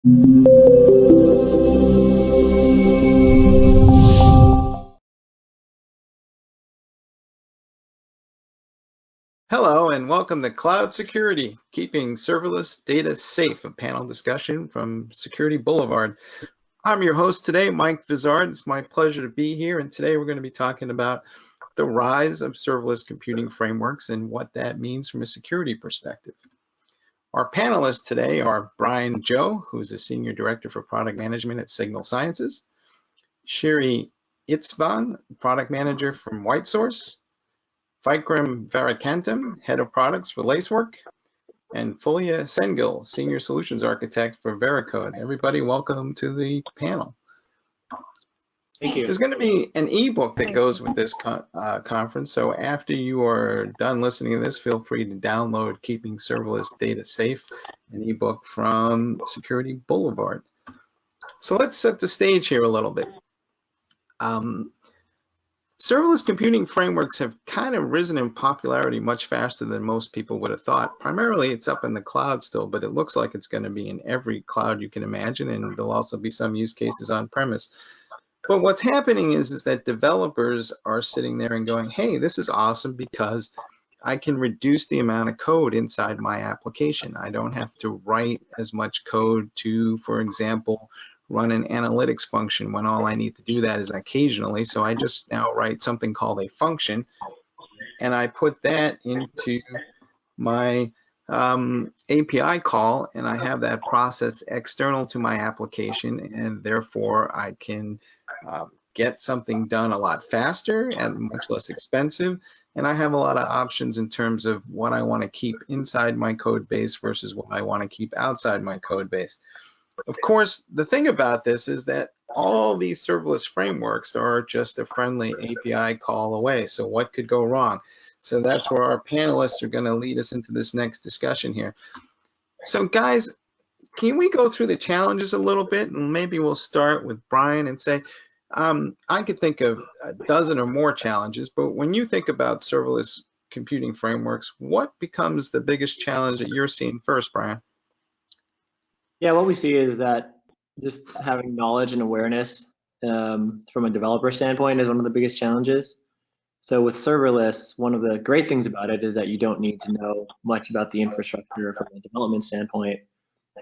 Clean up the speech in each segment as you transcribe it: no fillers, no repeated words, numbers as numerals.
Hello and welcome to Cloud Security, Keeping Serverless Data Safe, a panel discussion from Security Boulevard. I'm your host today, Mike Vizard. It's my pleasure to be here, and today we're going to be talking about the rise of serverless computing frameworks and what that means from a security perspective. Our panelists today are Brian Joe, who's a Senior Director for Product Management at Signal Sciences, Shiri Itzvan, Product Manager from WhiteSource, Vikram Varakantam, Head of Products for Lacework, and Fulya Sengil, Senior Solutions Architect for Veracode. Everybody, welcome to the panel. Thank you. There's going to be an ebook that goes with this conference, so after you are done listening to this, feel free to download Keeping Serverless Data Safe, an ebook from Security Boulevard. So let's set the stage here a little bit. Serverless computing frameworks have kind of risen in popularity much faster than most people would have thought. Primarily, it's up in the cloud still, but it looks like it's going to be in every cloud you can imagine, and there'll also be some use cases on premise. But what's happening is that developers are sitting there and going, hey, this is awesome because I can reduce the amount of code inside my application. I don't have to write as much code to, for example, run an analytics function when all I need to do that is occasionally. So I just now write something called a function, and I put that into my API call, and I have that process external to my application, and therefore I can get something done a lot faster and much less expensive. And I have a lot of options in terms of what I want to keep inside my code base versus what I want to keep outside my code base. Of course, the thing about this is that all these serverless frameworks are just a friendly API call away. So what could go wrong? So that's where our panelists are going to lead us into this next discussion here. So guys, can we go through the challenges a little bit? And maybe we'll start with Brian and say, I could think of a dozen or more challenges, but when you think about serverless computing frameworks, what becomes the biggest challenge that you're seeing first, Brian? Yeah, what we see is that just having knowledge and awareness from a developer standpoint is one of the biggest challenges. So with serverless, one of the great things about it is that you don't need to know much about the infrastructure from a development standpoint,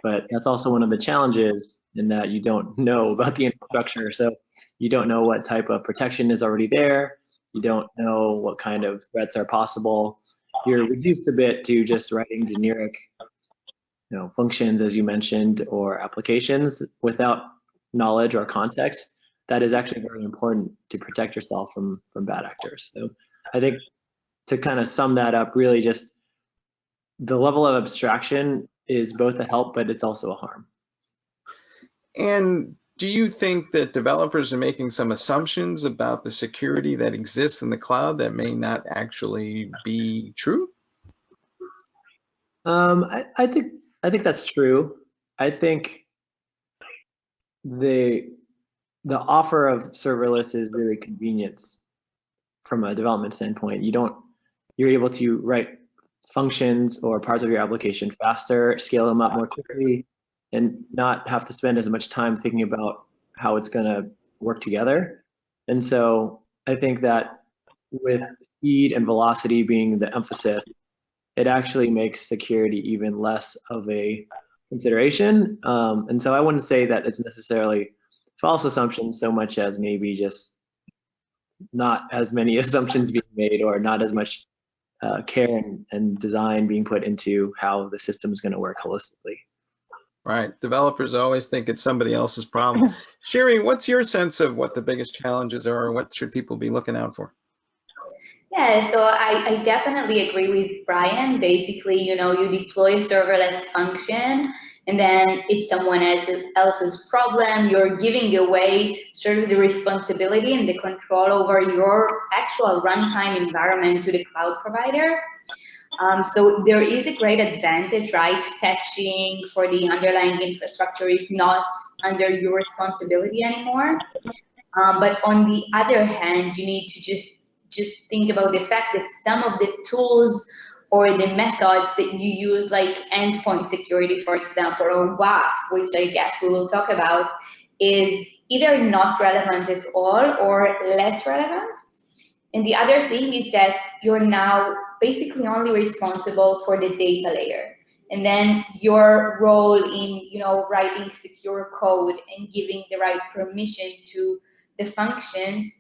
but that's also one of the challenges in that you don't know about the infrastructure. So you don't know what type of protection is already there. You don't know what kind of threats are possible. You're reduced a bit to just writing generic functions, as you mentioned, or applications without knowledge or context. That is actually very important to protect yourself from bad actors. So I think to kind of sum that up, really just the level of abstraction is both a help, but it's also a harm. And do you think that developers are making some assumptions about the security that exists in the cloud that may not actually be true? I think that's true. I think the offer of serverless is really convenience from a development standpoint. You're able to write functions or parts of your application faster, scale them up more quickly, and not have to spend as much time thinking about how it's going to work together. And so I think that with speed and velocity being the emphasis, it actually makes security even less of a consideration. And so I wouldn't say that it's necessarily false assumptions so much as maybe just not as many assumptions being made or not as much care and design being put into how the system is going to work holistically. Right. Developers always think it's somebody else's problem. Shiri, what's your sense of what the biggest challenges are, or what should people be looking out for? Yeah, so I definitely agree with Brian. Basically, you deploy a serverless function, and then it's someone else's problem. You're giving away sort of the responsibility and the control over your actual runtime environment to the cloud provider. So there is a great advantage, right? Fetching for the underlying infrastructure is not under your responsibility anymore. But on the other hand, you need to just think about the fact that some of the tools or the methods that you use, like endpoint security, for example, or WAF, which I guess we will talk about, is either not relevant at all or less relevant. And the other thing is that you're now basically only responsible for the data layer. And then your role in, writing secure code and giving the right permission to the functions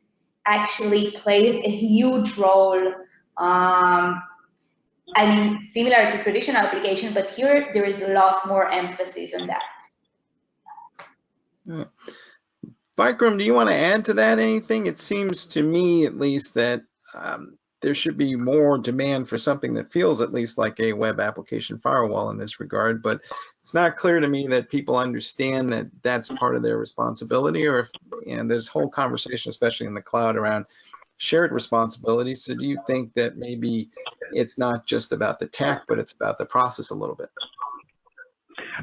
actually plays a huge role. Similar to traditional application, but here there is a lot more emphasis on that. Vikram, do you want to add to that anything? It seems to me, at least, that there should be more demand for something that feels at least like a web application firewall in this regard, but it's not clear to me that people understand that that's part of their responsibility, or if, there's a whole conversation, especially in the cloud, around shared responsibilities. So do you think that maybe it's not just about the tech, but it's about the process a little bit?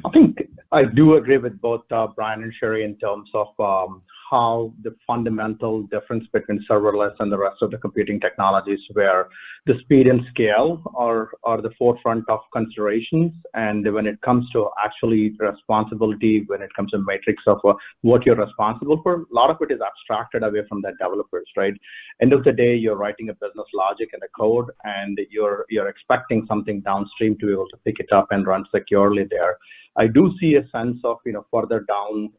I think I do agree with both Brian and Sherry in terms of how the fundamental difference between serverless and the rest of the computing technologies, where the speed and scale are the forefront of considerations. And when it comes to actually responsibility, when it comes to matrix of what you're responsible for, a lot of it is abstracted away from the developers, right? End of the day, you're writing a business logic and a code, and you're expecting something downstream to be able to pick it up and run securely there. I do see a sense of, further down,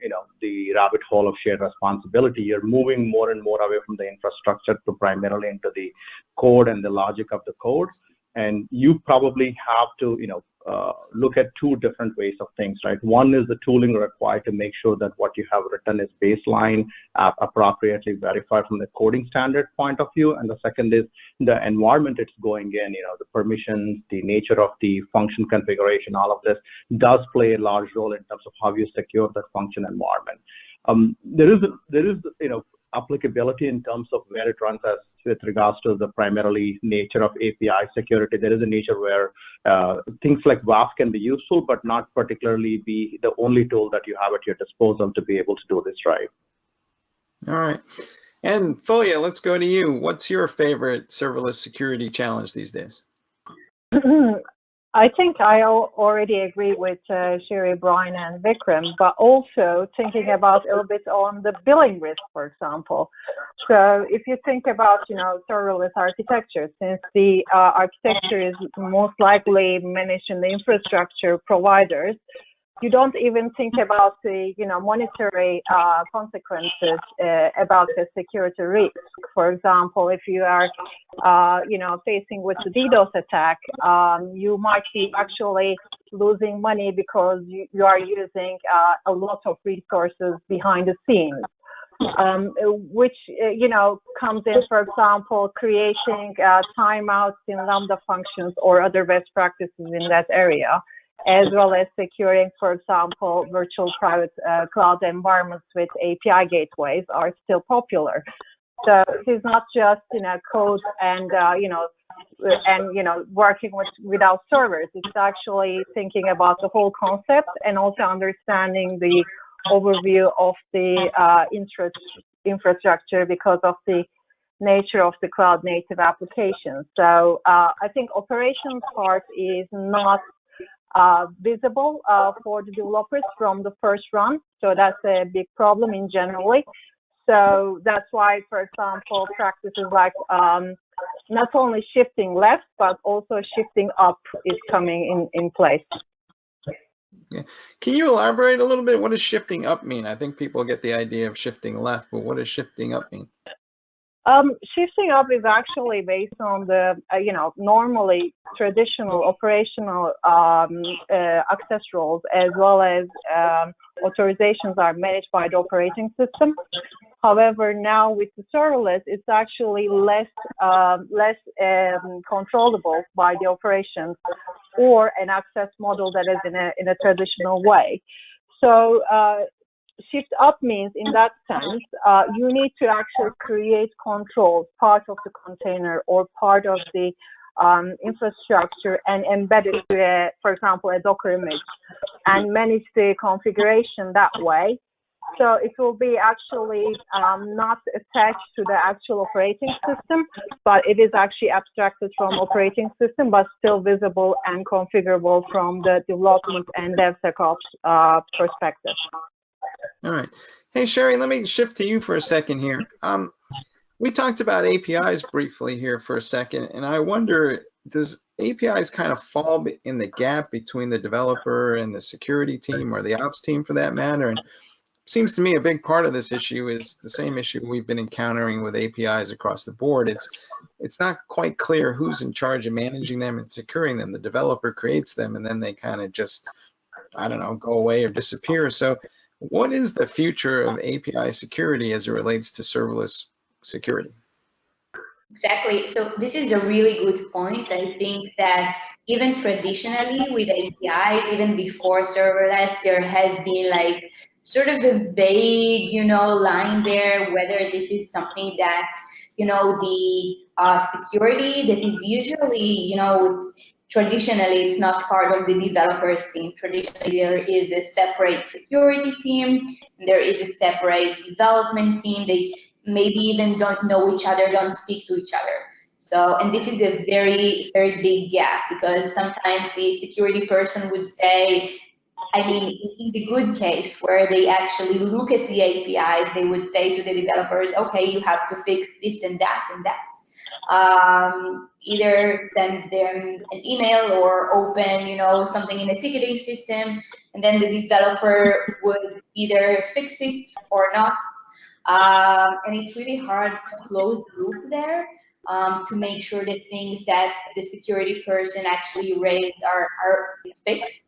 the rabbit hole of shared responsibility. You're moving more and more away from the infrastructure to primarily into the code and the logic of the code. And you probably have to, look at two different ways of things, right? One is the tooling required to make sure that what you have written is baseline, appropriately verified from the coding standard point of view. And the second is the environment it's going in, the permissions, the nature of the function configuration, all of this does play a large role in terms of how you secure that function environment. There is, applicability in terms of where it runs as with regards to the primarily nature of API security. There is a nature where things like WAF can be useful, but not particularly be the only tool that you have at your disposal to be able to do this right. All right. And Folia, let's go to you. What's your favorite serverless security challenge these days? I think I already agree with Sherry, Brian, and Vikram, but also thinking about a little bit on the billing risk, for example. So if you think about, serverless architecture, since the architecture is most likely managed in the infrastructure providers, you don't even think about the, monetary consequences about the security risk. For example, if you are, facing with the DDoS attack, you might be actually losing money because you are using a lot of resources behind the scenes. Which, comes in, for example, creating timeouts in Lambda functions or other best practices in that area, as well as securing, for example, virtual private cloud environments with API gateways are still popular. So it's not just, code and, working without servers. It's actually thinking about the whole concept and also understanding the overview of the infrastructure because of the nature of the cloud native applications. So I think operations part is not visible for the developers from the first run. So that's a big problem in generally. So that's why, for example, practices like not only shifting left, but also shifting up is coming in place. Yeah. Can you elaborate a little bit? What does shifting up mean? I think people get the idea of shifting left, but what does shifting up mean? Shifting up is actually based on the, normally traditional operational access roles as well as authorizations are managed by the operating system. However, now with the serverless, it's actually less controllable by the operations or an access model that is in a traditional way. So shift up means, in that sense, you need to actually create controls, part of the container or part of the infrastructure, and embed it to, for example, a Docker image, and manage the configuration that way. So it will be actually not attached to the actual operating system, but it is actually abstracted from operating system, but still visible and configurable from the development and DevSecOps perspective. All right. Hey, Sherry, let me shift to you for a second here. We talked about APIs briefly here for a second, and I wonder, does APIs kind of fall in the gap between the developer and the security team, or the ops team for that matter? And it seems to me a big part of this issue is the same issue we've been encountering with APIs across the board. It's not quite clear who's in charge of managing them and securing them. The developer creates them, and then they kind of just, I don't know, go away or disappear. So what is the future of API security as it relates to serverless security? Exactly. So this is a really good point. I think that even traditionally with APIs, even before serverless, there has been like sort of a vague, line there, whether this is something that, the security that is usually, traditionally it's not part of the developers team. Traditionally there is a separate security team, there is a separate development team. They maybe even don't know each other, don't speak to each other. So, and this is a very, very big gap, because sometimes the security person would say, I mean, in the good case where they actually look at the APIs, they would say to the developers, okay, you have to fix this and that and that. Either send them an email or open, something in a ticketing system, and then the developer would either fix it or not. And it's really hard to close the loop there, to make sure that things that the security person actually raised are fixed.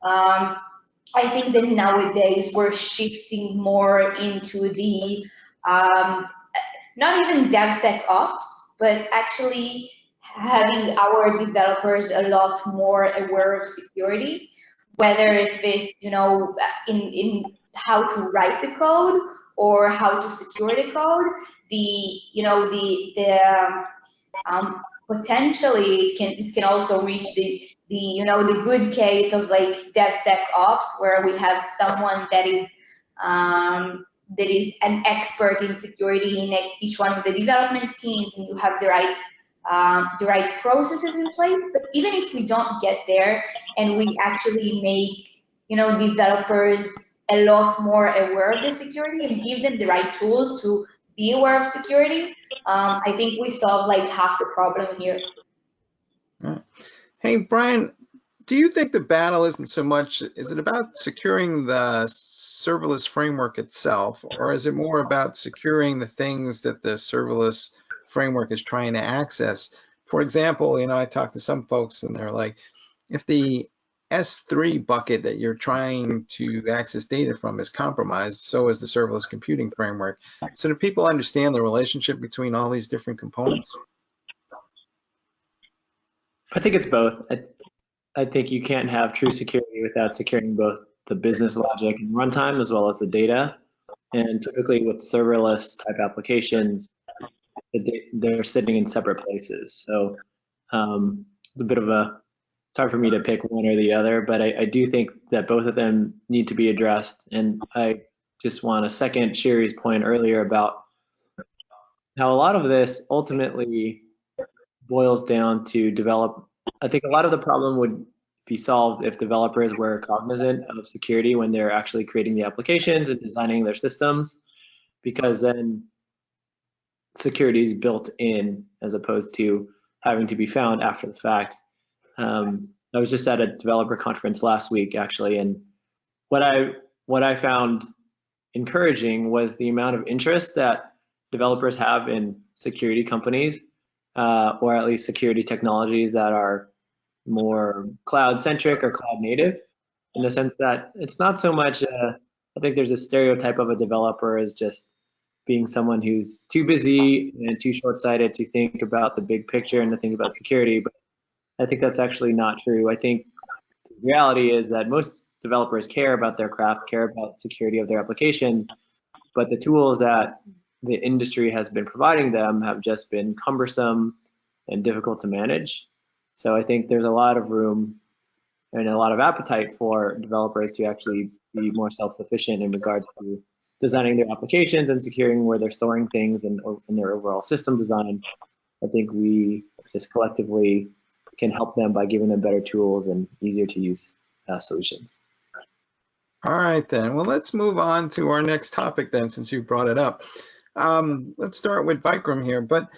I think that nowadays we're shifting more into the not even DevSecOps, but actually having our developers a lot more aware of security, whether if it's in how to write the code or how to secure the code. Potentially it can also reach the good case of like DevSecOps, where we have someone that is an expert in security in each one of the development teams, and you have the right processes in place. But even if we don't get there and we actually make developers a lot more aware of the security and give them the right tools to be aware of security, I think we solve like half the problem here. Right. Hey, Brian, do you think the battle isn't so much, is it about securing the serverless framework itself, or is it more about securing the things that the serverless framework is trying to access? For example, I talked to some folks and they're like, if the S3 bucket that you're trying to access data from is compromised, so is the serverless computing framework. So do people understand the relationship between all these different components? I think it's both. I think you can't have true security without securing both the business logic and runtime as well as the data. And typically with serverless type applications, they're sitting in separate places. So it's a bit of it's hard for me to pick one or the other, but I do think that both of them need to be addressed. And I just want to second Sherry's point earlier about how a lot of this ultimately boils down to I think a lot of the problem would be solved if developers were cognizant of security when they're actually creating the applications and designing their systems, because then security is built in as opposed to having to be found after the fact. I was just at a developer conference last week, actually, and what I found encouraging was the amount of interest that developers have in security companies, or at least security technologies that are more cloud-centric or cloud-native, in the sense that it's not so much, I think there's a stereotype of a developer as just being someone who's too busy and too short-sighted to think about the big picture and to think about security, but I think that's actually not true. I think the reality is that most developers care about their craft, care about security of their applications, but the tools that the industry has been providing them have just been cumbersome and difficult to manage. So I think there's a lot of room and a lot of appetite for developers to actually be more self-sufficient in regards to designing their applications and securing where they're storing things and in their overall system design. I think we just collectively can help them by giving them better tools and easier to use solutions. All right, then. Well, let's move on to our next topic then, since you brought it up. Let's start with Vikram here. But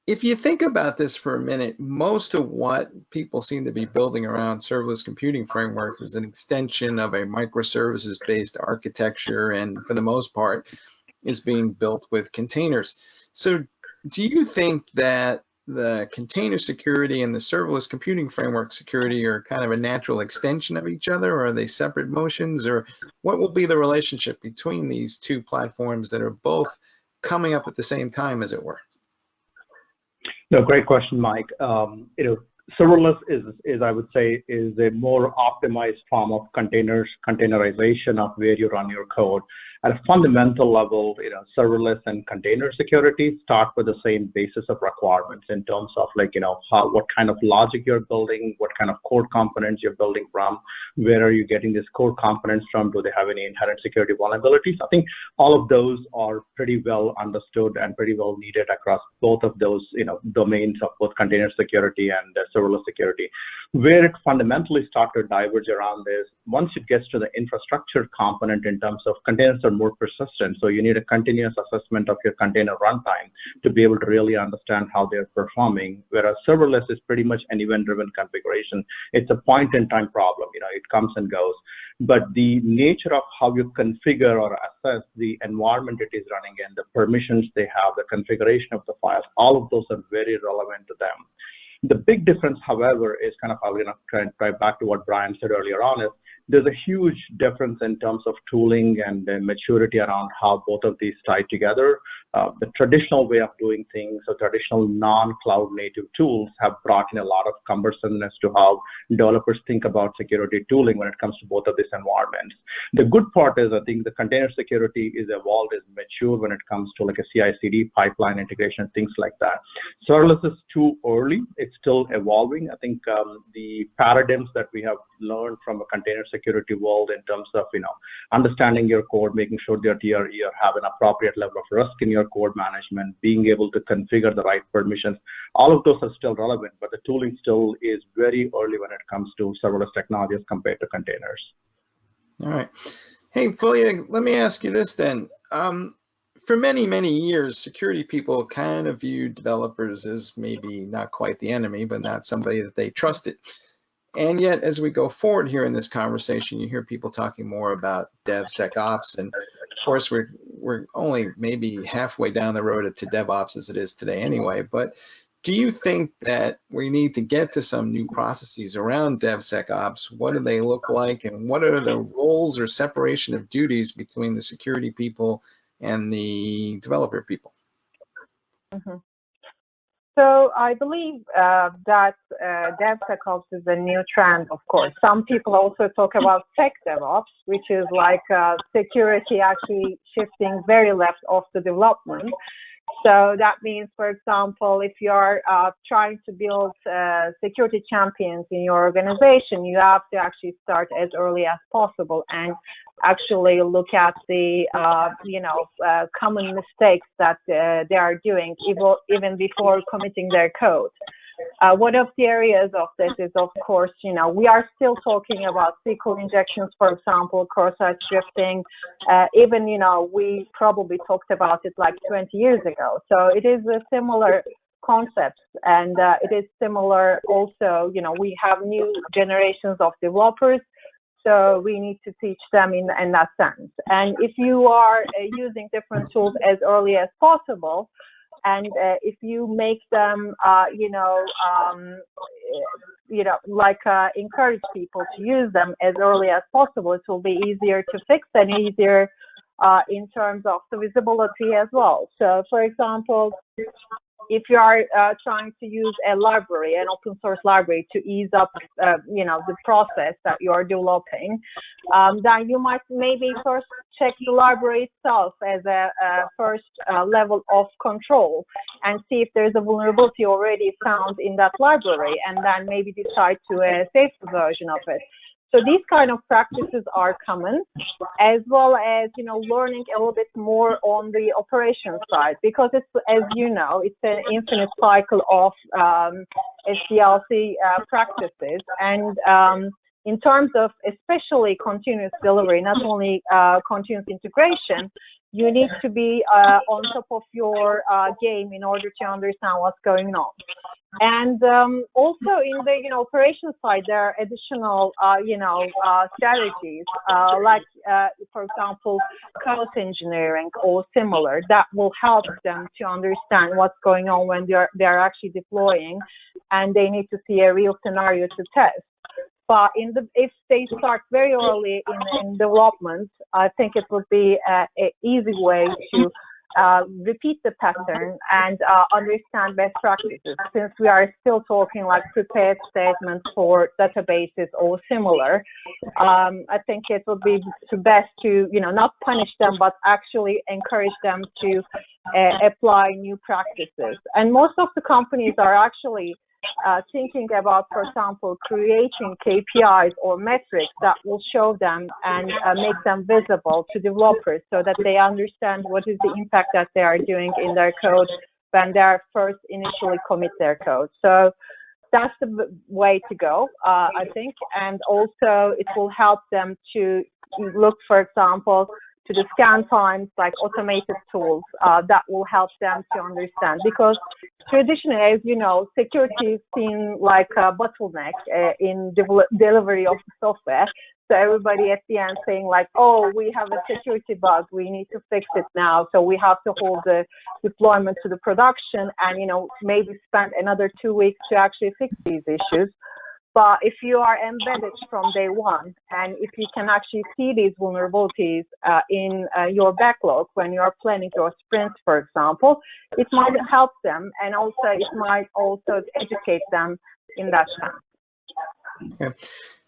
if you think about this for a minute, most of what people seem to be building around serverless computing frameworks is an extension of a microservices-based architecture, and for the most part, is being built with containers. So do you think that the container security and the serverless computing framework security are kind of a natural extension of each other, or are they separate motions, or what will be the relationship between these two platforms that are both coming up at the same time, as it were? No, great question, Mike. Serverless is, I would say, is a more optimized form of containerization of where you run your code. At a fundamental level, serverless and container security start with the same basis of requirements in terms of what kind of logic you're building, what kind of code components you're building from, where are you getting these code components from, do they have any inherent security vulnerabilities? I think all of those are pretty well understood and pretty well needed across both of those domains of both container security and serverless security. Where it fundamentally starts to diverge around is once it gets to the infrastructure component in terms of containers are more persistent. So you need a continuous assessment of your container runtime to be able to really understand how they're performing. Whereas serverless is pretty much an event-driven configuration. It's a point-in-time problem. It comes and goes. But the nature of how you configure or assess the environment it is running in, the permissions they have, the configuration of the files, all of those are very relevant to them. The big difference, however, is kind of, I'm going to try back to what Brian said earlier on, is there's a huge difference in terms of tooling and the maturity around how both of these tie together. The traditional way of doing things, or traditional non-cloud native tools, have brought in a lot of cumbersomeness to how developers think about security tooling when it comes to both of these environments. The good part is I think the container security is evolved, is mature when it comes to like a CI/CD pipeline integration, things like that. Serverless is too early. It's still evolving. I think the paradigms that we have learned from a container security world in terms of understanding your code, making sure that you have an appropriate level of risk in your code management, being able to configure the right permissions, all of those are still relevant, but the tooling still is very early when it comes to serverless technologies compared to containers. All right. Hey, Fulya, let me ask you this then. For many, many years, security people kind of viewed developers as maybe not quite the enemy, but not somebody that they trusted. And yet, as we go forward here in this conversation, you hear people talking more about DevSecOps, and of course, we're only maybe halfway down the road to DevOps as it is today anyway. But do you think that we need to get to some new processes around DevSecOps? What do they look like, and what are the roles or separation of duties between the security people and the developer people? Mm-hmm. So I believe that DevSecOps is a new trend, of course. Some people also talk about tech DevOps, which is like security actually shifting very left of the development. So that means, for example, if you're trying to build security champions in your organization, you have to actually start as early as possible and actually look at the common mistakes that they are doing even before committing their code. One of the areas of this is, of course, we are still talking about SQL injections, for example, cross-site scripting. Even, we probably talked about it like 20 years ago. So it is a similar concept, and it is similar also, we have new generations of developers, so we need to teach them in that sense. And if you are using different tools as early as possible, and if you make them, encourage people to use them as early as possible, it will be easier to fix and easier in terms of the visibility as well. So, for example, if you are trying to use a library, an open source library, to ease up, the process that you are developing, then you might maybe first check the library itself as a first level of control and see if there's a vulnerability already found in that library, and then maybe decide to a safer version of it. So these kind of practices are common, as well as, learning a little bit more on the operations side, because it's, as you know, it's an infinite cycle of SDLC practices. And in terms of especially continuous delivery, not only continuous integration, you need to be on top of your game in order to understand what's going on. And also in the operations side, there are additional strategies like for example chaos engineering or similar that will help them to understand what's going on when they're actually deploying, and they need to see a real scenario to test. But if they start very early in development, I think it would be an easy way to repeat the pattern and understand best practices. Since we are still talking like prepared statements for databases or similar, I think it would be best to not punish them, but actually encourage them to apply new practices. And most of the companies are actually thinking about, for example, creating KPIs or metrics that will show them and make them visible to developers so that they understand what is the impact that they are doing in their code when they are first initially commit their code. So that's the way to go, I think. And also it will help them to look, for example, to the scan times, like automated tools that will help them to understand. Because traditionally, as you know, security is seen like a bottleneck in delivery of software. So everybody at the end saying like, oh, we have a security bug, we need to fix it now. So we have to hold the deployment to the production and, maybe spend another 2 weeks to actually fix these issues. But if you are embedded from day one, and if you can actually see these vulnerabilities in your backlog when you are planning your sprints, for example, it might help them, and also it might also educate them in that sense. Okay.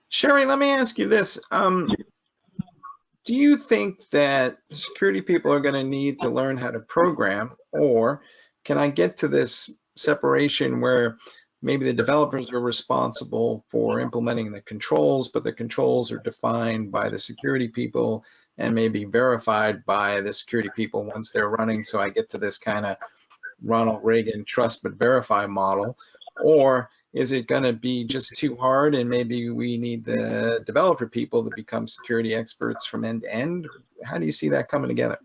Sherry, let me ask you this. Do you think that security people are going to need to learn how to program, or can I get to this separation where maybe the developers are responsible for implementing the controls, but the controls are defined by the security people and maybe verified by the security people once they're running? So I get to this kind of Ronald Reagan trust but verify model. Or is it going to be just too hard and maybe we need the developer people to become security experts from end to end? How do you see that coming together?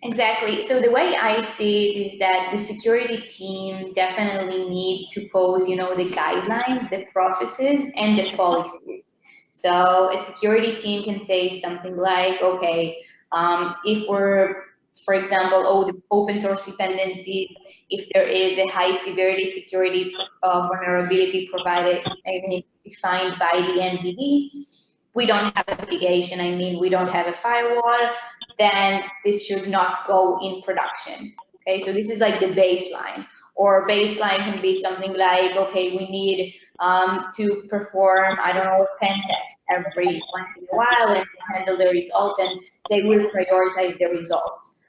Exactly. So the way I see it is that the security team definitely needs to pose, the guidelines, the processes, and the policies. So a security team can say something like, okay, if we're, for example, the open source dependencies, if there is a high severity security vulnerability defined by the NVD, we don't have a mitigation, we don't have a firewall, then this should not go in production. Okay, so this is like the baseline. Or baseline can be something like, okay, we need to perform, a pen test every once in a while and handle the results, and they will prioritize the results.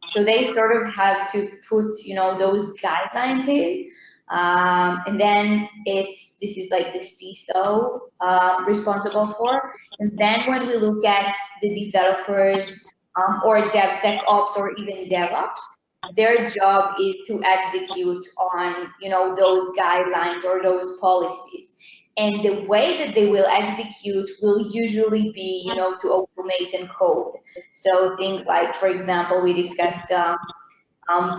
So they sort of have to put, those guidelines in. And then this is like the CISO responsible for. And then when we look at the developers or DevSecOps or even DevOps, their job is to execute on, those guidelines or those policies. And the way that they will execute will usually be, to automate and code. So things like, for example, we discussed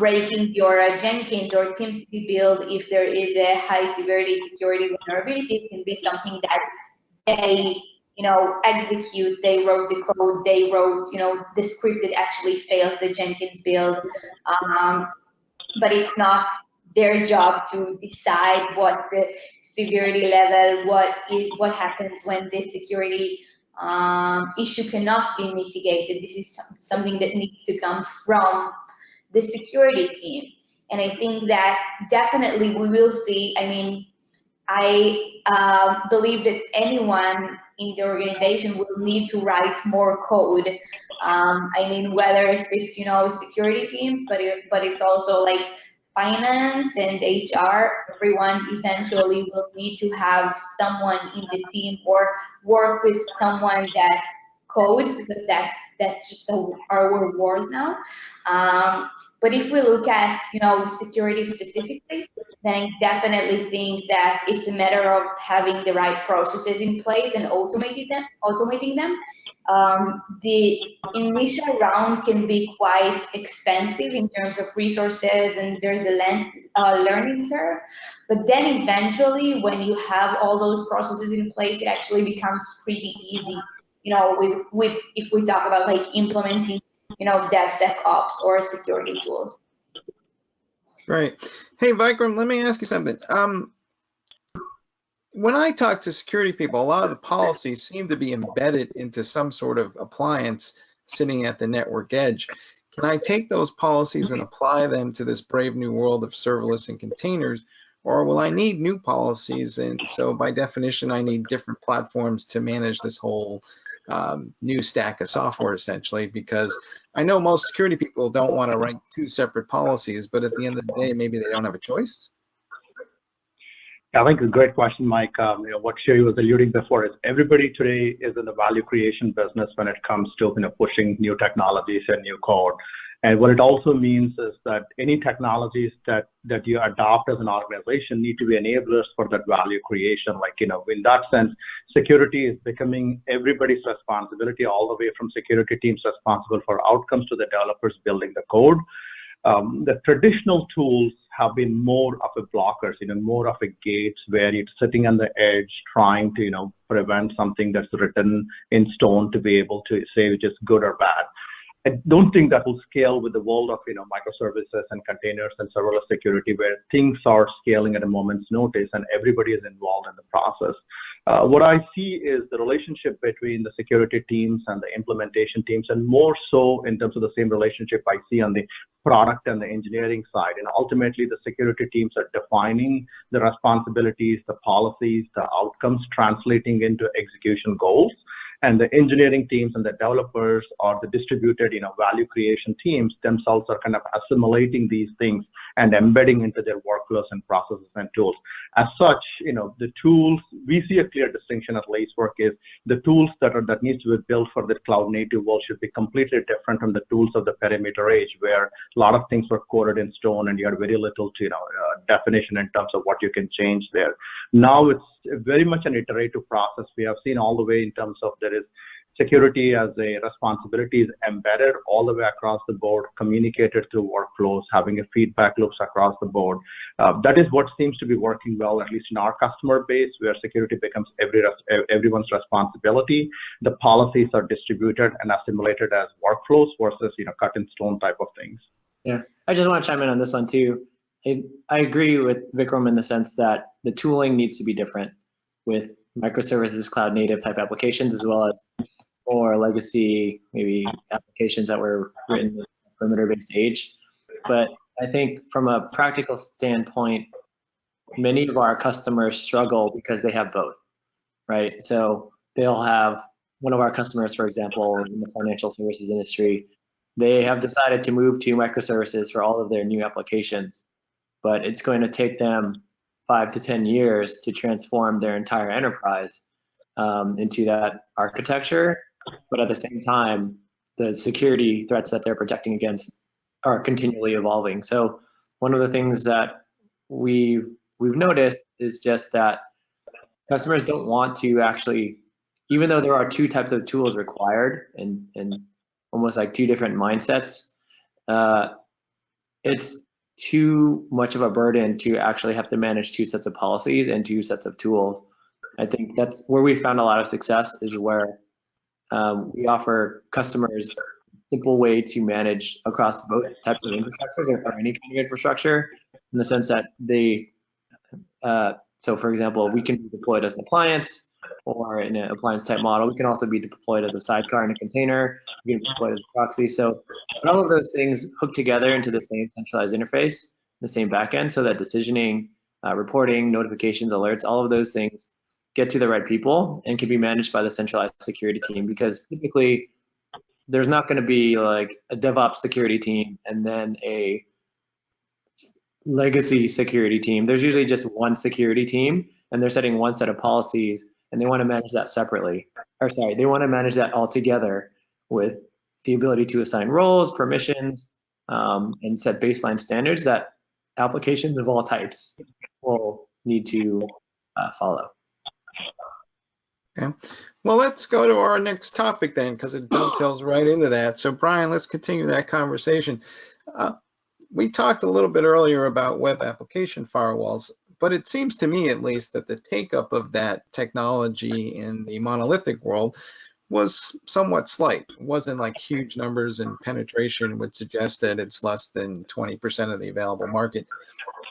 breaking your Jenkins or TeamCity build. If there is a high severity security vulnerability, it can be something that they, execute. They wrote the code. They wrote, the script that actually fails the Jenkins build. But it's not their job to decide what the severity level, what happens when the security issue cannot be mitigated. This is something that needs to come from the security team. And I think that definitely we will see, I believe that anyone in the organization will need to write more code. Whether if it's, security teams, but it's also like finance and HR, everyone eventually will need to have someone in the team or work with someone that codes, because that's just our world now. But if we look at security specifically, then I definitely think that it's a matter of having the right processes in place and automating them. The initial round can be quite expensive in terms of resources, and there's a learning curve. But then eventually, when you have all those processes in place, it actually becomes pretty easy. With if we talk about like implementing, DevSecOps or security tools. Right. Hey, Vikram, let me ask you something. When I talk to security people, a lot of the policies seem to be embedded into some sort of appliance sitting at the network edge. Can I take those policies and apply them to this brave new world of serverless and containers, or will I need new policies? And so by definition, I need different platforms to manage this whole new stack of software, essentially, because I know most security people don't want to write two separate policies, but at the end of the day, maybe they don't have a choice. I think a great question, Mike. What Sherry was alluding before is everybody today is in the value creation business when it comes to pushing new technologies and new code. And what it also means is that any technologies that you adopt as an organization need to be enablers for that value creation. In that sense, security is becoming everybody's responsibility, all the way from security teams responsible for outcomes to the developers building the code. The traditional tools have been more of a blockers, more of a gates where it's sitting on the edge trying to, prevent something that's written in stone to be able to say which is good or bad. I don't think that will scale with the world of microservices and containers and serverless security, where things are scaling at a moment's notice and everybody is involved in the process. What I see is the relationship between the security teams and the implementation teams, and more so in terms of the same relationship I see on the product and the engineering side. And ultimately, the security teams are defining the responsibilities, the policies, the outcomes, translating into execution goals. And the engineering teams and the developers or the distributed, value creation teams themselves are kind of assimilating these things and embedding into their workflows and processes and tools. As such, the tools, we see a clear distinction at Lacework is the tools that needs to be built for the cloud native world should be completely different from the tools of the perimeter age, where a lot of things were coded in stone and you had very little to, definition in terms of what you can change there. Now it's very much an iterative process. We have seen all the way in terms of there is security as a responsibility is embedded all the way across the board, communicated through workflows, having a feedback loops across the board. That is what seems to be working well, at least in our customer base, where security becomes everyone's responsibility. The policies are distributed and assimilated as workflows versus cut in stone type of things. Yeah, I just want to chime in on this one too. I agree with Vikram in the sense that the tooling needs to be different with microservices, cloud native type applications, as well as more legacy, maybe applications that were written in perimeter-based age. But I think from a practical standpoint, many of our customers struggle because they have both, right? So they'll have one of our customers, for example, in the financial services industry, they have decided to move to microservices for all of their new applications, but it's going to take them 5 to 10 years to transform their entire enterprise into that architecture. But at the same time, the security threats that they're protecting against are continually evolving. So one of the things that we've noticed is just that customers don't want to actually, even though there are two types of tools required and almost like two different mindsets, it's too much of a burden to actually have to manage two sets of policies and two sets of tools. I think that's where we found a lot of success, is where we offer customers a simple way to manage across both types of infrastructures or any kind of infrastructure, in the sense that they, so for example, we can be deployed as an appliance or in an appliance type model. We can also be deployed as a sidecar in a container. We can be deployed as a proxy. So all of those things hook together into the same centralized interface, the same backend, so that decisioning, reporting, notifications, alerts, all of those things get to the right people and can be managed by the centralized security team. Because typically there's not going to be like a DevOps security team and then a legacy security team, there's usually just one security team, and they're setting one set of policies, and they want to manage that separately. Or sorry, they want to manage that all together with the ability to assign roles, permissions, and set baseline standards that applications of all types will need to follow. Okay. Well, let's go to our next topic then, because it dovetails right into that. So, Brian, let's continue that conversation. We talked a little bit earlier about web application firewalls, but it seems to me at least that the take-up of that technology in the monolithic world was somewhat slight. It wasn't like huge numbers, and penetration would suggest that it's less than 20% of the available market.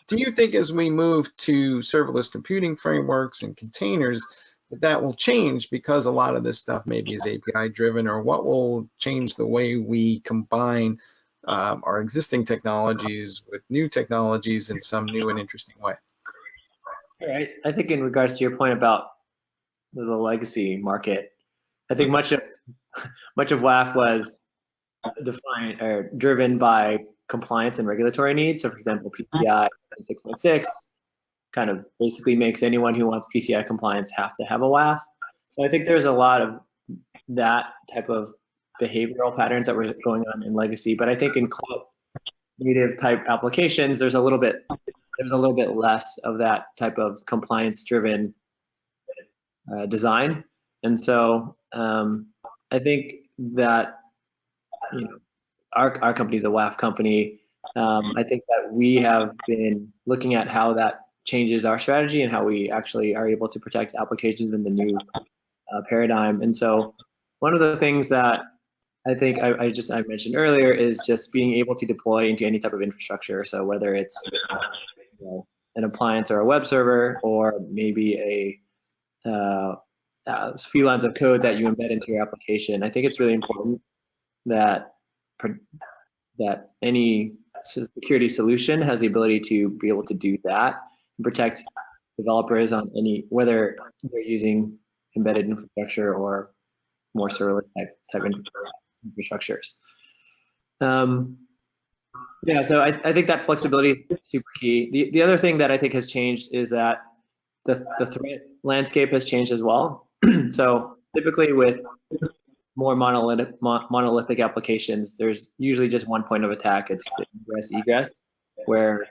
Do you think as we move to serverless computing frameworks and containers, that will change because a lot of this stuff maybe is API driven, or what will change the way we combine our existing technologies with new technologies in some new and interesting way? All right. I think in regards to your point about the legacy market, I think much of WAF was defined or driven by compliance and regulatory needs. So, for example, PCI 6.6 kind of basically makes anyone who wants PCI compliance have to have a WAF. So I think there's a lot of that type of behavioral patterns that were going on in legacy. But I think in cloud native type applications, there's a little bit less of that type of compliance driven design. And so I think that, you know, our company is a WAF company. I think that we have been looking at how that changes our strategy and how we actually are able to protect applications in the new paradigm. And so one of the things that I think I mentioned earlier is just being able to deploy into any type of infrastructure. So whether it's an appliance or a web server, or maybe a few lines of code that you embed into your application, I think it's really important that any security solution has the ability to be able to do that and protect developers on whether they're using embedded infrastructure or more serverless type infrastructures. Yeah, so I think that flexibility is super key. The other thing that I think has changed is that the threat landscape has changed as well. So typically with more monolithic applications, there's usually just one point of attack. It's the ingress egress, where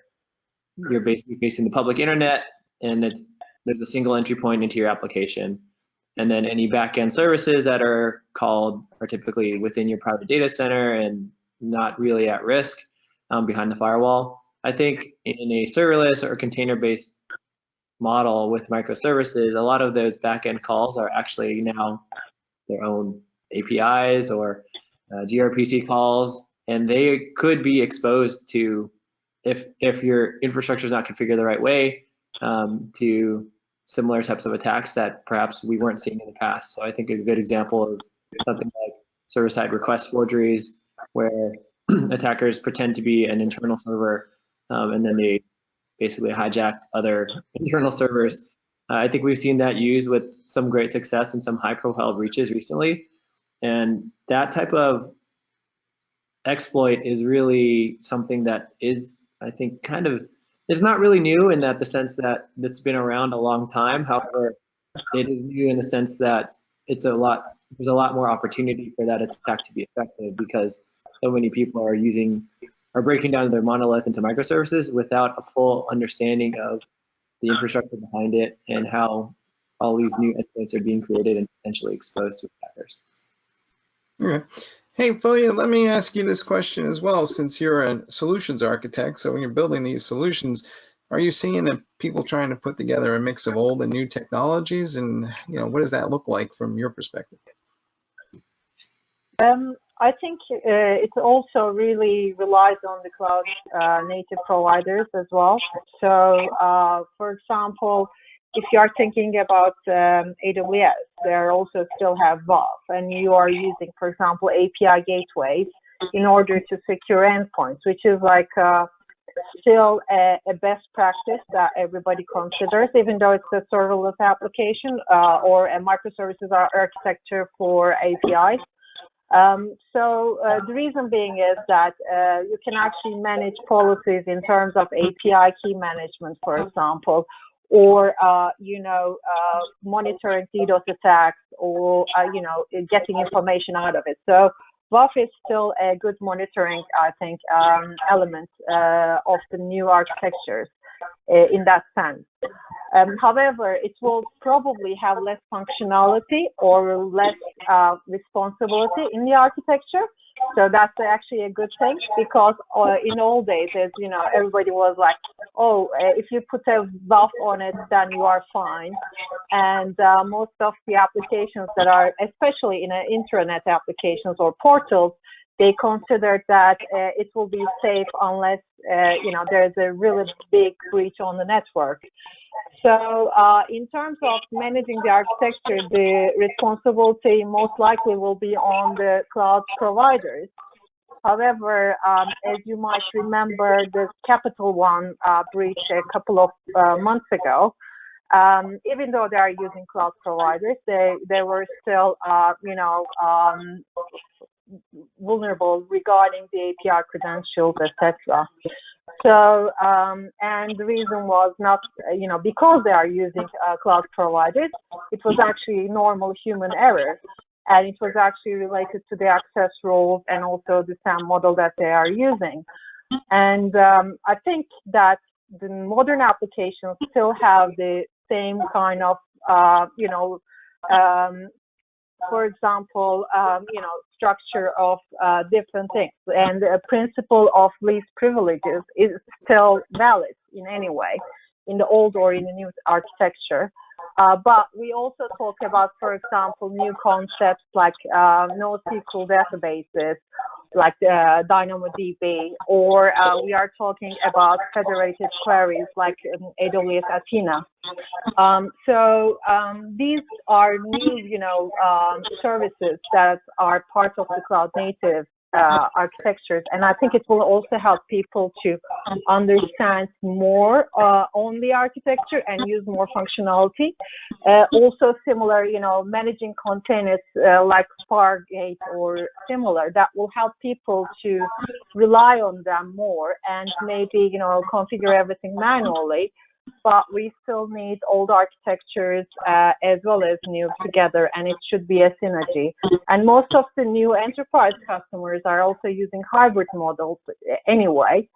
you're basically facing the public internet, and there's a single entry point into your application. And then any backend services that are called are typically within your private data center and not really at risk behind the firewall. I think in a serverless or container-based model with microservices, a lot of those backend calls are actually now their own APIs or gRPC calls, and they could be exposed to, if your infrastructure is not configured the right way, to similar types of attacks that perhaps we weren't seeing in the past. So I think a good example is something like server-side request forgeries, where attackers pretend to be an internal server, and then they basically hijack other internal servers. I think we've seen that used with some great success in some high-profile breaches recently. And that type of exploit is really something that is, I think, kind of, it's not really new in that the sense that it's been around a long time. However, it is new in the sense that there's a lot more opportunity for that attack to be effective, because so many people are breaking down their monolith into microservices without a full understanding of the infrastructure behind it and how all these new endpoints are being created and potentially exposed to attackers. Okay. Hey, Folia, let me ask you this question as well, since you're a solutions architect. So when you're building these solutions, are you seeing that people trying to put together a mix of old and new technologies? And what does that look like from your perspective? I think it also really relies on the cloud native providers as well. So, for example, if you are thinking about AWS, they also still have WAF, and you are using, for example, API gateways in order to secure endpoints, which is like still a best practice that everybody considers, even though it's a serverless application or a microservices architecture for APIs. The reason being is that you can actually manage policies in terms of API key management, for example, or monitoring DDoS attacks, or getting information out of it. So WAF is still a good monitoring, I think, element of the new architectures in that sense. However, it will probably have less functionality or less responsibility in the architecture. So that's actually a good thing, because in old days, as you know, everybody was like, oh, if you put a buff on it, then you are fine. And most of the applications that are, especially in intranet applications or portals, they consider that it will be safe unless there's a really big breach on the network. So in terms of managing the architecture, the responsibility most likely will be on the cloud providers. However, as you might remember, the Capital One breach a couple of months ago, even though they are using cloud providers, they were still, vulnerable regarding the API credentials, etc. So, and the reason was not, because they are using cloud providers, it was actually normal human error. And it was actually related to the access rules and also the SAM model that they are using. And I think that the modern applications still have the same kind of, for example, structure of different things. And the principle of least privileges is still valid in any way, in the old or in the new architecture. But we also talk about, for example, new concepts like NoSQL databases, like DynamoDB, or we are talking about federated queries like AWS Athena. These are new, services that are part of the cloud native architectures, and I think it will also help people to understand more on the architecture and use more functionality. Also similar, managing containers like Fargate or similar, that will help people to rely on them more and maybe, configure everything manually. But we still need old architectures as well as new together, and it should be a synergy. And most of the new enterprise customers are also using hybrid models anyway.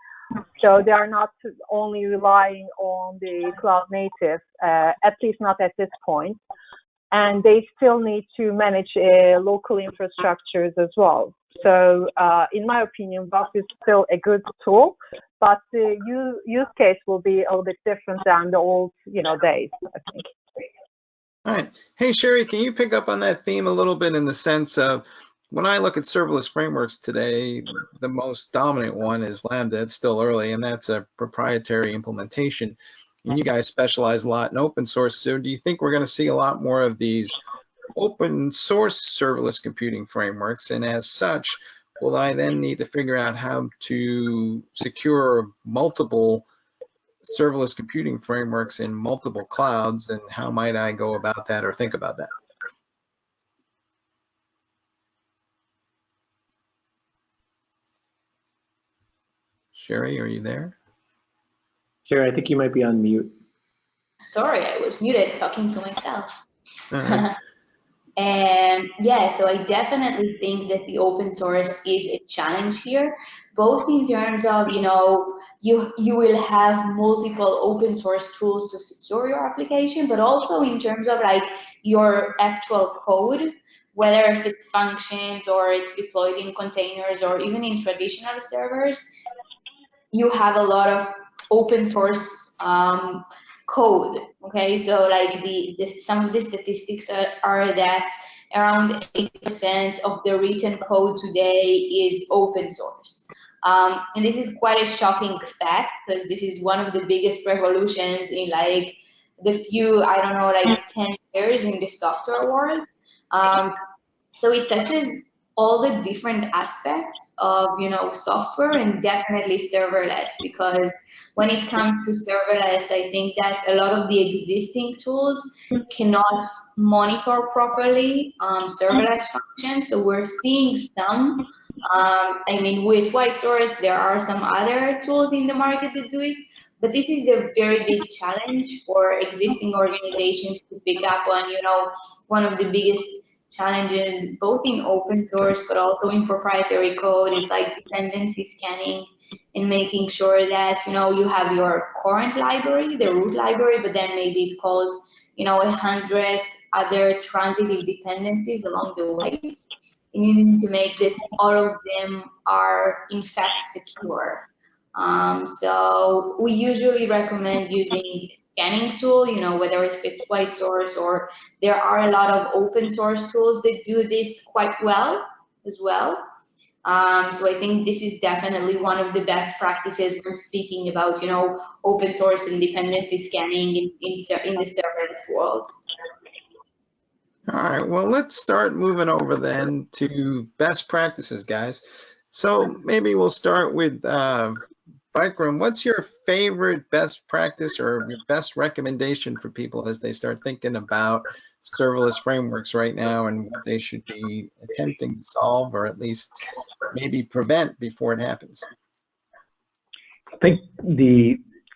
So they are not only relying on the cloud native, at least not at this point. And they still need to manage local infrastructures as well. So in my opinion, WAF is still a good tool, but the use case will be a little bit different than the old, days, I think. All right. Hey, Sherry, can you pick up on that theme a little bit in the sense of, when I look at serverless frameworks today, the most dominant one is Lambda. It's still early, and that's a proprietary implementation. And you guys specialize a lot in open source. So do you think we're going to see a lot more of these open source serverless computing frameworks? And as such, will I then need to figure out how to secure multiple serverless computing frameworks in multiple clouds? And how might I go about that or think about that? Sherry, are you there? Sherry, I think you might be on mute. Sorry, I was muted talking to myself. Uh-huh. And yeah, so I definitely think that the open source is a challenge here, both in terms of, you will have multiple open source tools to secure your application, but also in terms of like your actual code, whether if it's functions or it's deployed in containers or even in traditional servers, you have a lot of open source code. Okay, so like some of the statistics are that around 80% of the written code today is open source. And this is quite a shocking fact, because this is one of the biggest revolutions in like the few, 10 years in the software world. So it touches all the different aspects of, software, and definitely serverless, because when it comes to serverless, I think that a lot of the existing tools cannot monitor properly serverless functions. So we're seeing some, with white source, there are some other tools in the market that do it, but this is a very big challenge for existing organizations to pick up on. One of the biggest challenges, both in open source but also in proprietary code, is like dependency scanning and making sure that you have your current library, the root library, but then maybe it calls 100 other transitive dependencies along the way. And you need to make that all of them are in fact secure. So we usually recommend using scanning tool, whether it's white source, or there are a lot of open source tools that do this quite well as well. So I think this is definitely one of the best practices when speaking about, open source and dependency scanning in the serverless world. All right, well, let's start moving over then to best practices, guys. So maybe we'll start with Vikram. What's your favorite best practice or your best recommendation for people as they start thinking about serverless frameworks right now and what they should be attempting to solve, or at least maybe prevent before it happens? I think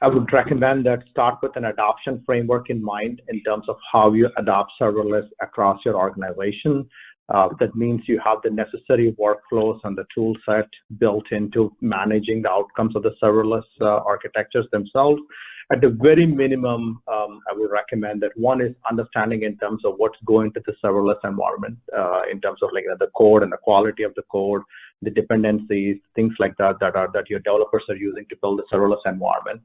I would recommend that start with an adoption framework in mind in terms of how you adopt serverless across your organization. That means you have the necessary workflows and the tool set built into managing the outcomes of the serverless architectures themselves. At the very minimum, I would recommend that one is understanding in terms of what's going to the serverless environment, in terms of the code and the quality of the code, the dependencies, things like that that your developers are using to build the serverless environment.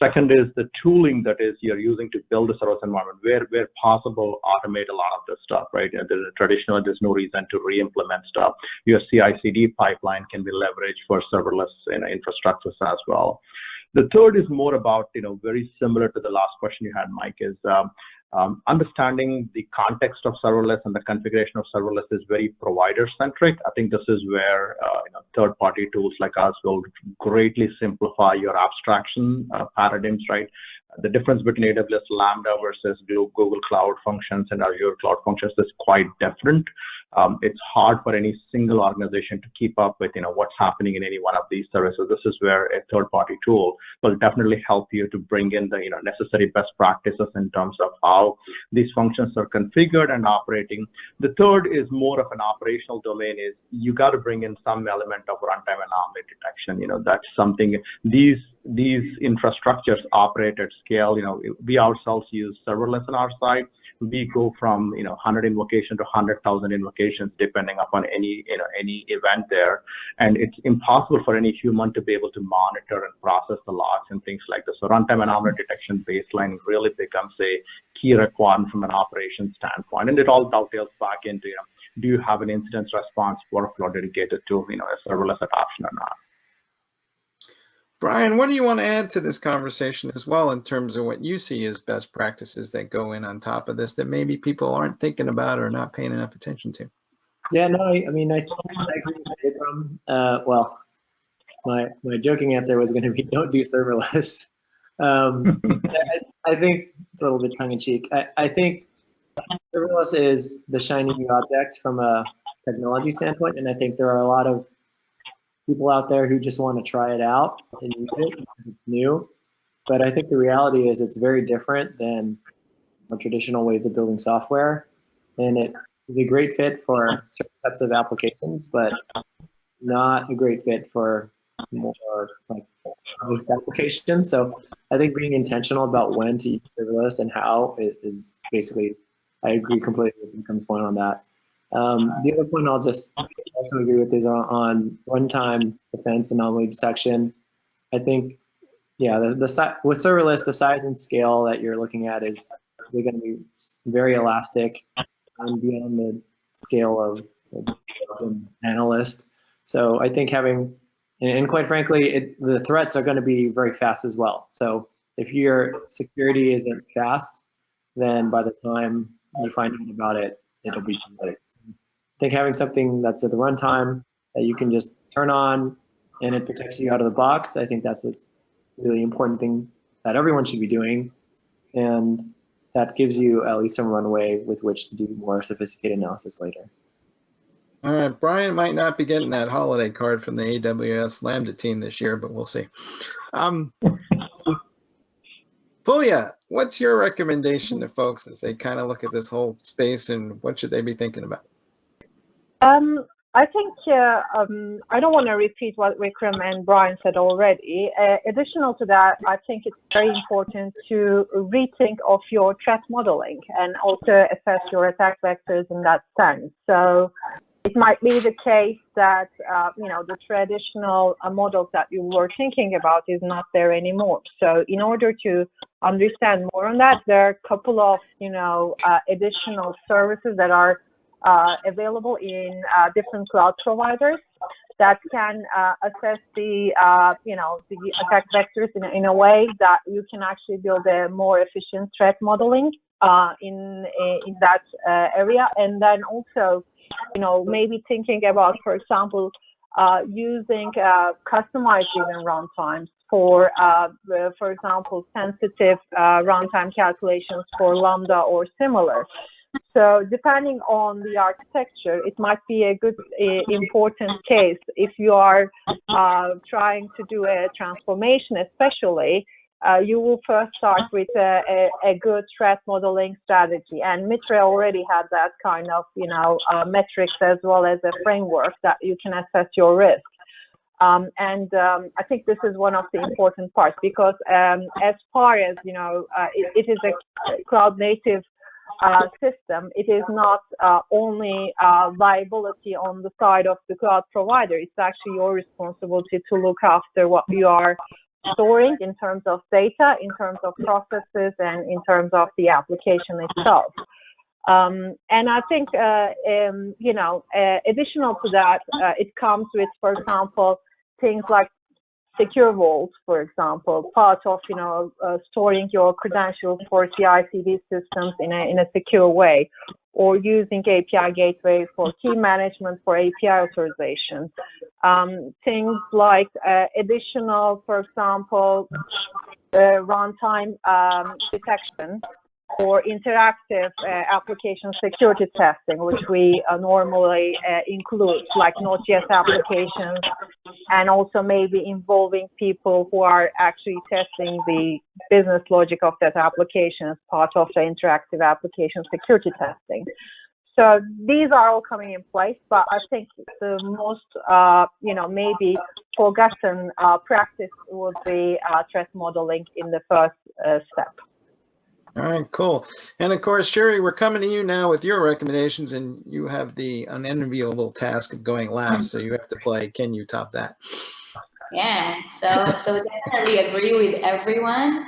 Second is the tooling that is you're using to build the serverless environment, where possible, automate a lot of this stuff, right? There's no reason to re-implement stuff. Your CI/CD pipeline can be leveraged for serverless infrastructures as well. The third is more about, very similar to the last question you had, Mike, is understanding the context of serverless and the configuration of serverless is very provider-centric. I think this is where third-party tools like us will greatly simplify your abstraction paradigms, right? The difference between AWS Lambda versus Google Cloud Functions and Azure Cloud Functions is quite different. It's hard for any single organization to keep up with, what's happening in any one of these services. This is where a third-party tool will definitely help you to bring in the necessary best practices in terms of how these functions are configured and operating. The third is more of an operational domain. Is you got to bring in some element of runtime anomaly detection. That's something these infrastructures operate at scale. We ourselves use serverless on our side. We go from 100 invocation to 100,000 invocations depending upon any event there, and it's impossible for any human to be able to monitor and process the logs and things like this. So runtime anomaly detection baseline really becomes a key requirement from an operations standpoint, and it all dovetails back into do you have an incident response workflow dedicated to a serverless adoption or not? Brian, what do you want to add to this conversation as well in terms of what you see as best practices that go in on top of this that maybe people aren't thinking about or not paying enough attention to? Yeah, no, I agree with Vikram. Well, my joking answer was going to be don't do serverless. I think it's a little bit tongue-in-cheek. I think serverless is the shiny new object from a technology standpoint, and I think there are a lot of people out there who just want to try it out and use it because it's new. But I think the reality is it's very different than traditional ways of building software, and it is a great fit for certain types of applications, but not a great fit for more like most applications. So I think being intentional about when to use serverless and how is basically, I agree completely with Vikram's point on that. The other point I'll just also agree with is on runtime defense anomaly detection. I think, yeah, with serverless, the size and scale that you're looking at is really going to be very elastic and beyond the scale of an analyst. So I think having, and quite frankly, the threats are going to be very fast as well. So if your security isn't fast, then by the time you find out about it, it'll be too late. think having something that's at the runtime that you can just turn on and it protects you out of the box, I think that's a really important thing that everyone should be doing. And that gives you at least some runway with which to do more sophisticated analysis later. All right, Brian might not be getting that holiday card from the AWS Lambda team this year, but we'll see. Fulya, what's your recommendation to folks as they kind of look at this whole space, and what should they be thinking about? I think I don't want to repeat what Vikram and Brian said already. Additional to that, I think it's very important to rethink of your threat modeling and also assess your attack vectors in that sense. So it might be the case that the traditional models that you were thinking about is not there anymore. So in order to understand more on that, there are a couple of additional services that are available in different cloud providers that can assess the the attack vectors in a way that you can actually build a more efficient threat modeling in that area. And then also maybe thinking about, for example, using customized even runtimes for example, sensitive runtime calculations for Lambda or similar. So depending on the architecture, it might be a good, important case if you are trying to do a transformation, especially. You will first start with a good threat modeling strategy, and Mitra already had that kind of metrics as well as a framework that you can assess your risk. I think this is one of the important parts, because as far as it is a cloud native system, it is not only liability on the side of the cloud provider. It's actually your responsibility to look after what you are storing in terms of data, in terms of processes, and in terms of the application itself. And I think, additional to that, it comes with, for example, things like secure vaults, for example, part of storing your credentials for CI/CD systems in a secure way, or using API gateway for key management for API authorization. Things like additional, for example, runtime detection or interactive application security testing, which we normally include, like Node.js applications, and also maybe involving people who are actually testing the business logic of that application as part of the interactive application security testing. So these are all coming in place, but I think the most, maybe forgotten practice would be threat modeling in the first step. All right, cool. And of course, Sherry, we're coming to you now with your recommendations, and you have the unenviable task of going last, so you have to play Can You Top That? Yeah, so definitely agree with everyone.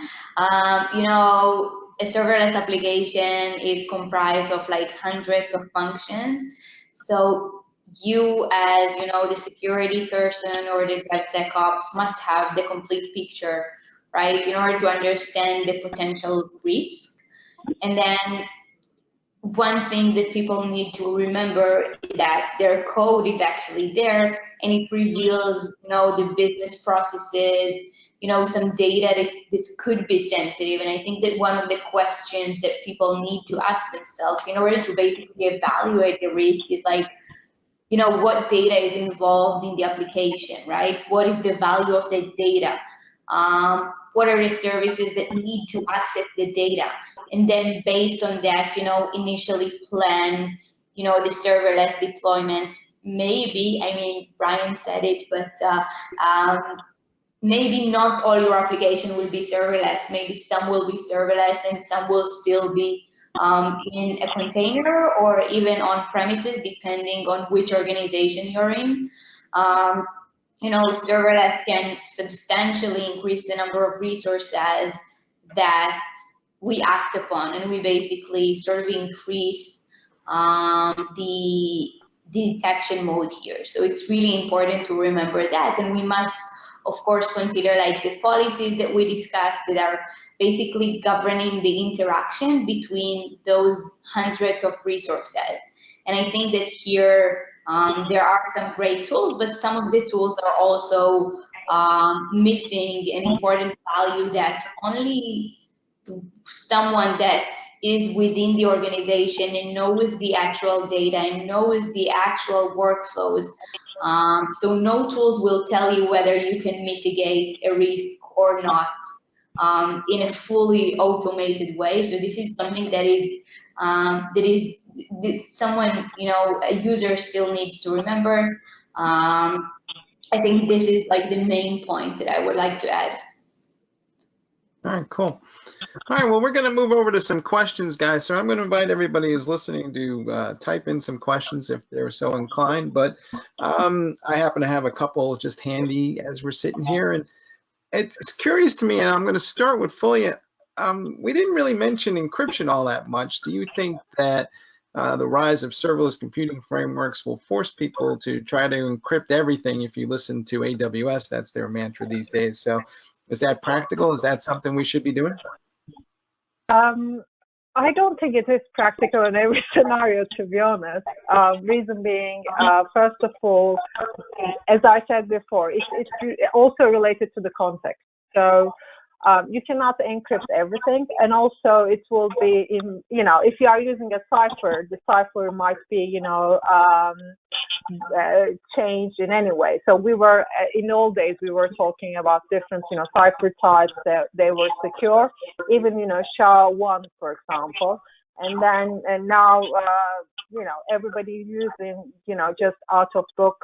A serverless application is comprised of like hundreds of functions. So you, as the security person or the DevSecOps, must have the complete picture, right, in order to understand the potential risk. And then one thing that people need to remember is that their code is actually there, and it reveals, the business processes, some data that could be sensitive. And I think that one of the questions that people need to ask themselves in order to basically evaluate the risk is like, what data is involved in the application, right? What is the value of the data? What are the services that need to access the data? And then based on that, initially plan, the serverless deployments. Maybe, Brian said it, but maybe not all your application will be serverless. Maybe some will be serverless and some will still be in a container or even on premises, depending on which organization you're in. Serverless can substantially increase the number of resources that we act upon, and we basically sort of increase the detection mode here. So it's really important to remember that, and we must, of course, consider like the policies that we discussed that are basically governing the interaction between those hundreds of resources. And I think that here there are some great tools, but some of the tools are also missing an important value that only someone that is within the organization and knows the actual data and knows the actual workflows. So no tools will tell you whether you can mitigate a risk or not in a fully automated way. So this is something that someone, a user still needs to remember. I think this is like the main point that I would like to add. All right, cool. All right, well, we're going to move over to some questions, guys. So I'm going to invite everybody who's listening to type in some questions if they're so inclined. But I happen to have a couple just handy as we're sitting here. And it's curious to me, and I'm going to start with Fulia. We didn't really mention encryption all that much. Do you think that the rise of serverless computing frameworks will force people to try to encrypt everything? If you listen to AWS, that's their mantra these days. So is that practical? Is that something we should be doing? I don't think it is practical in every scenario, to be honest. Reason being, first of all, as I said before, it's also related to the context. So you cannot encrypt everything, and also it will be in, if you are using a cipher, the cipher might be, changed in any way. So we were, in old days, we were talking about different, cipher types that they were secure, even, SHA-1, for example. And now, everybody using, just out of book,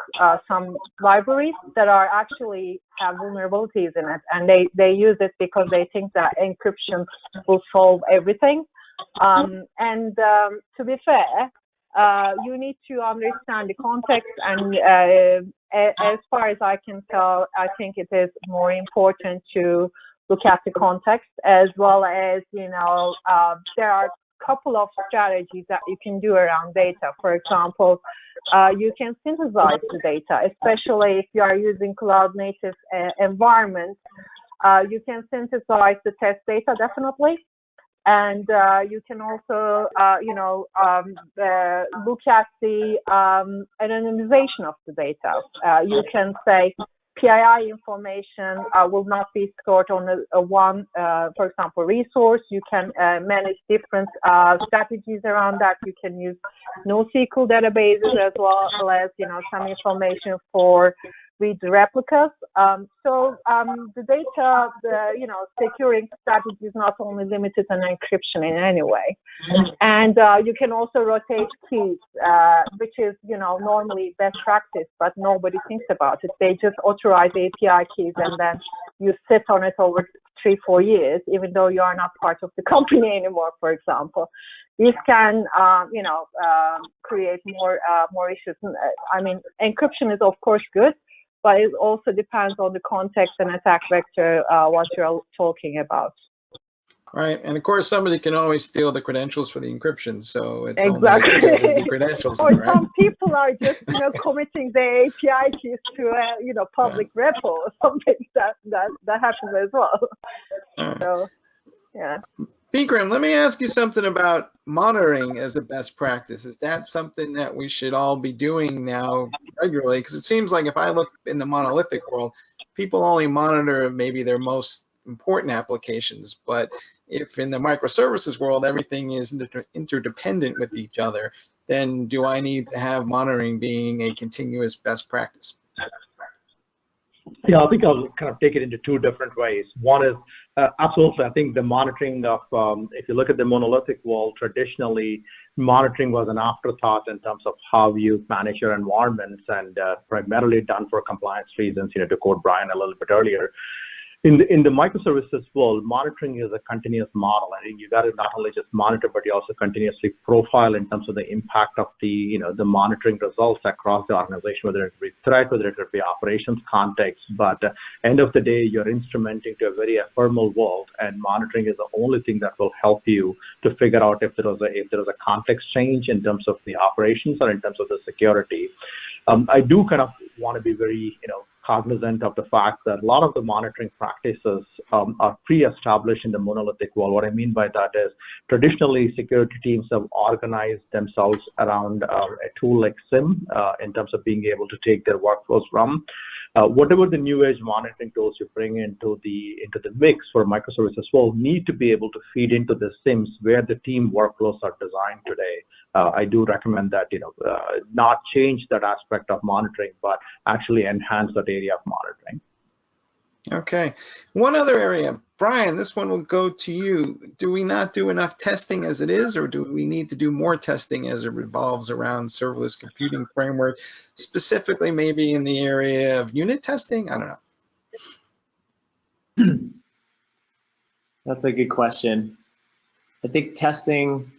some libraries that are actually have vulnerabilities in it, and they use it because they think that encryption will solve everything. To be fair, you need to understand the context, and as far as I can tell, I think it is more important to look at the context, as well as, there are couple of strategies that you can do around data. For example, you can synthesize the data, especially if you are using cloud native environments. You can synthesize the test data, definitely. And you can also, look at the anonymization of the data. You can say PII information will not be stored on one, for example, resource. You can manage different strategies around that. You can use NoSQL databases, as well as, some information for read replicas. So the data, securing strategy is not only limited to encryption in any way. And you can also rotate keys, which is, normally best practice, but nobody thinks about it. They just authorize API keys, and then you sit on it over 3-4 years, even though you are not part of the company anymore, for example. This can, create more issues. I mean, encryption is, of course, good, but it also depends on the context and attack vector, what you're talking about. Right, and of course, somebody can always steal the credentials for the encryption, so it's exactly. only as good as the credentials. Or right? some people are just, committing their API keys to a, public repo or something. That happens as well. Right. So, yeah. Bikram, let me ask you something about monitoring as a best practice. Is that something that we should all be doing now regularly? Because it seems like if I look in the monolithic world, people only monitor maybe their most important applications. But if in the microservices world, everything is interdependent with each other, then do I need to have monitoring being a continuous best practice? Yeah, I think I'll kind of take it into two different ways. One is absolutely, I think the monitoring of, if you look at the monolithic world, traditionally monitoring was an afterthought in terms of how you manage your environments, and primarily done for compliance reasons, to quote Brian a little bit earlier. In the microservices world, monitoring is a continuous model. I think you got to not only just monitor, but you also continuously profile in terms of the impact of the monitoring results across the organization, whether it be threat, whether it be operations context. But end of the day, you're instrumenting to a very ephemeral world, and monitoring is the only thing that will help you to figure out if there was a context change in terms of the operations or in terms of the security. I do kind of want to be very, cognizant of the fact that a lot of the monitoring practices are pre-established in the monolithic world. What I mean by that is traditionally security teams have organized themselves around a tool like SIM in terms of being able to take their workflows from. Whatever the new age monitoring tools you bring into the mix for microservices will need to be able to feed into the SIMs where the team workflows are designed today. I do recommend that not change that aspect of monitoring, but actually enhance that area of monitoring. Okay. One other area, Brian, this one will go to you. Do we not do enough testing as it is, or do we need to do more testing as it revolves around serverless computing framework, specifically maybe in the area of unit testing? I don't know. That's a good question. I think testing,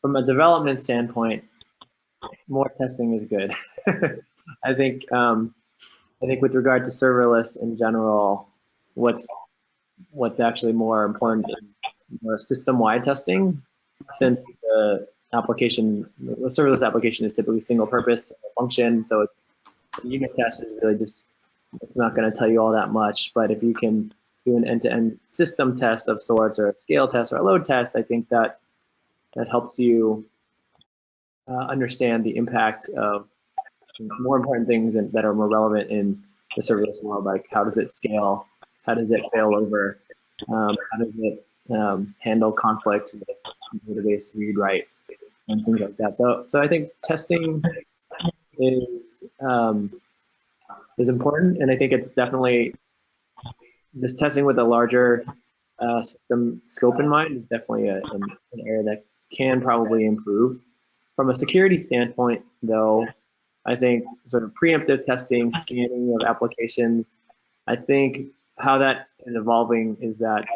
from a development standpoint, more testing is good. I think with regard to serverless in general, what's actually more important is more system-wide testing, since the serverless application is typically single purpose function. So a unit test is really just, it's not going to tell you all that much. But if you can do an end-to-end system test of sorts, or a scale test or a load test, I think that helps you understand the impact of more important things that are more relevant in the serverless world, like how does it scale, how does it fail over, how does it handle conflict with database read write, and things like that. So I think testing is important, and I think it's definitely just testing with a larger system scope in mind is definitely an area that can probably improve. From a security standpoint, though, I think sort of preemptive testing, scanning of applications, I think how that is evolving is that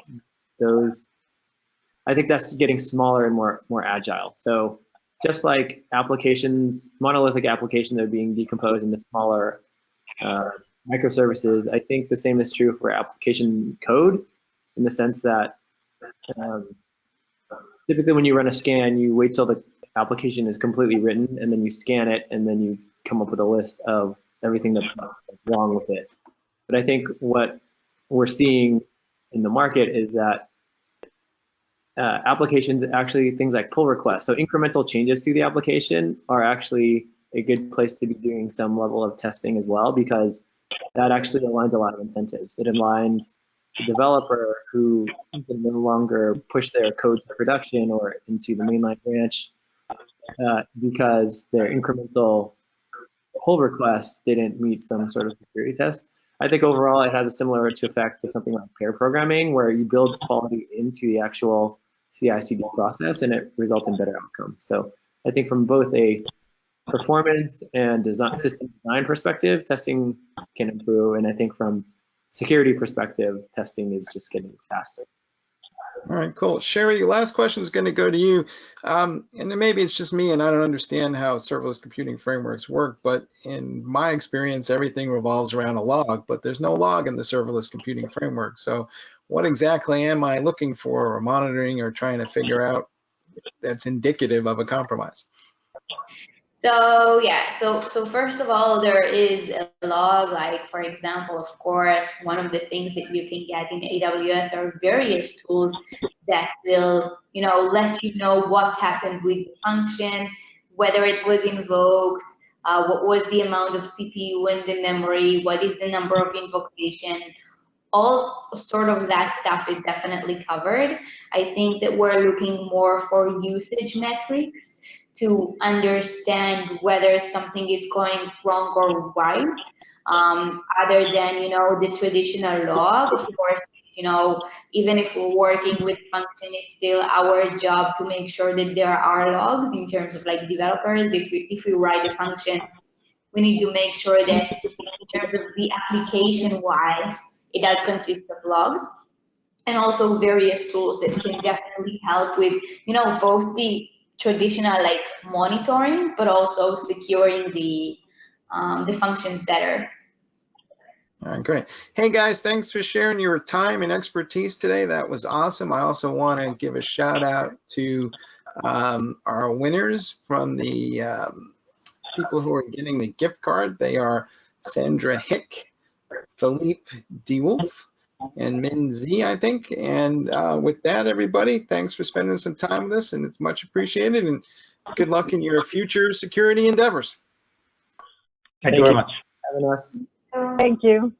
I think that's getting smaller and more agile. So just like applications, monolithic applications are being decomposed into smaller microservices, I think the same is true for application code, in the sense that typically when you run a scan, you wait till the application is completely written, and then you scan it, and then you come up with a list of everything that's wrong with it. But I think what we're seeing in the market is that applications, actually things like pull requests, so incremental changes to the application, are actually a good place to be doing some level of testing as well, because that actually aligns a lot of incentives. It aligns the developer who can no longer push their code to production or into the mainline branch because their incremental pull request didn't meet some sort of security test. I think overall it has a similar effect to something like pair programming, where you build quality into the actual CI/CD process and it results in better outcomes. So I think from both a performance and system design perspective, testing can improve, and I think from security perspective, testing is just getting faster. All right, cool. Sherry, your last question is going to go to you. And then maybe it's just me and I don't understand how serverless computing frameworks work, but in my experience, everything revolves around a log, but there's no log in the serverless computing framework. So what exactly am I looking for or monitoring or trying to figure out that's indicative of a compromise? So yeah, so first of all, there is a log, like for example, of course, one of the things that you can get in AWS are various tools that will, let you know what happened with the function, whether it was invoked, what was the amount of CPU in the memory, what is the number of invocation. All sort of that stuff is definitely covered. I think that we're looking more for usage metrics to understand whether something is going wrong or right, other than, the traditional log. Of course, even if we're working with function, it's still our job to make sure that there are logs in terms of like developers. If we write a function, we need to make sure that in terms of the application wise, it does consist of logs, and also various tools that can definitely help with, both the traditional like monitoring, but also securing the functions better. All right, great. Hey guys, thanks for sharing your time and expertise today. That was awesome. I also want to give a shout out to our winners from the people who are getting the gift card. They are Sandra Hick, Philippe DeWolf, and Min Z, I think. And with that, everybody, thanks for spending some time with us, and it's much appreciated. And good luck in your future security endeavors. Thank you very much. Having us. Thank you.